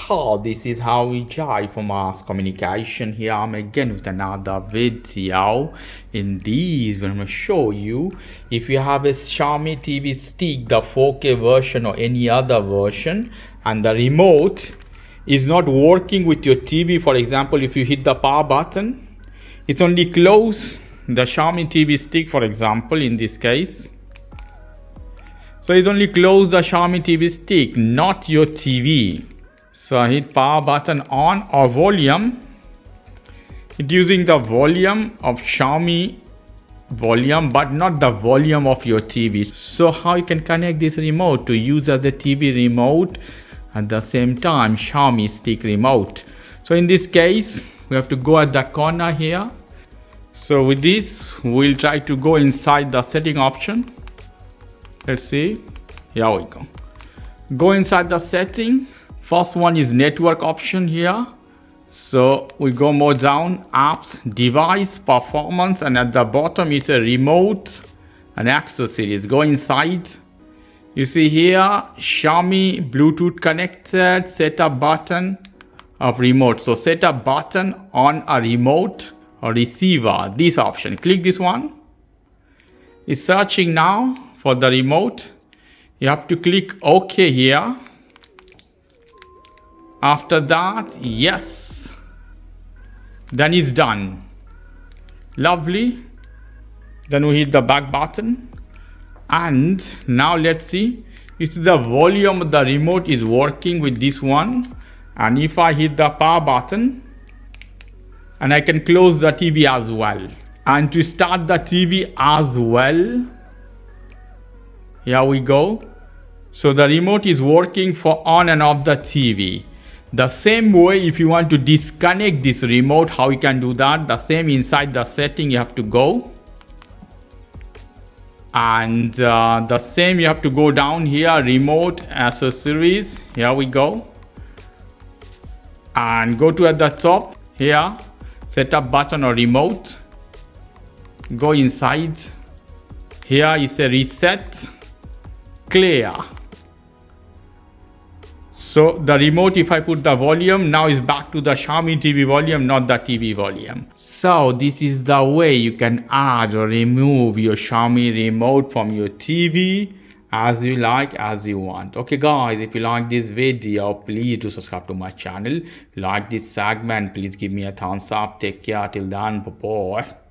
So this is how we jive from us communication. Here I'm again with another video. In this, I'm going to show you if you have a Xiaomi TV Stick, the 4K version or any other version, and the remote is not working with your TV. For example, if you hit the power button, it's only close the Xiaomi TV Stick, for example, in this case. So it's only close the Xiaomi TV Stick, not your TV. So I hit power button on or volume. It's using the volume of Xiaomi volume, but not the volume of your TV. So how you can connect this remote to use as a TV remote at the same time Xiaomi stick remote. So in this case, we have to go at the corner here. So with this, we'll try to go inside the setting option. Let's see. Here we go. Go inside the setting. First one is network option here. So we go more down, apps, device, performance, and at the bottom is a remote and accessories. Go inside. You see here, Xiaomi Bluetooth connected, setup button of remote. So setup button on a remote or receiver, this option. Click this one. It's searching now for the remote. You have to click OK here. After that, yes, then it's done. Lovely. Then we hit the back button, and now let's see. You see the volume of the remote is working with this one, and if I hit the power button, and I can close the TV as well, and to start the TV as well, here we go. So the remote is working for on and off the TV. The same way, if you want to disconnect this remote, how you can do that? The same inside the setting you have to go. And the same you have to go down here, remote accessories. Here we go. And go to at the top here, setup button or remote. Go inside. Here is a reset, clear. So the remote, if I put the volume, now is back to the Xiaomi TV volume, not the TV volume. So this is the way you can add or remove your Xiaomi remote from your TV as you like, as you want. Okay guys, if you like this video, please do subscribe to my channel. If you like this segment, please give me a thumbs up. Take care till then. Bye bye.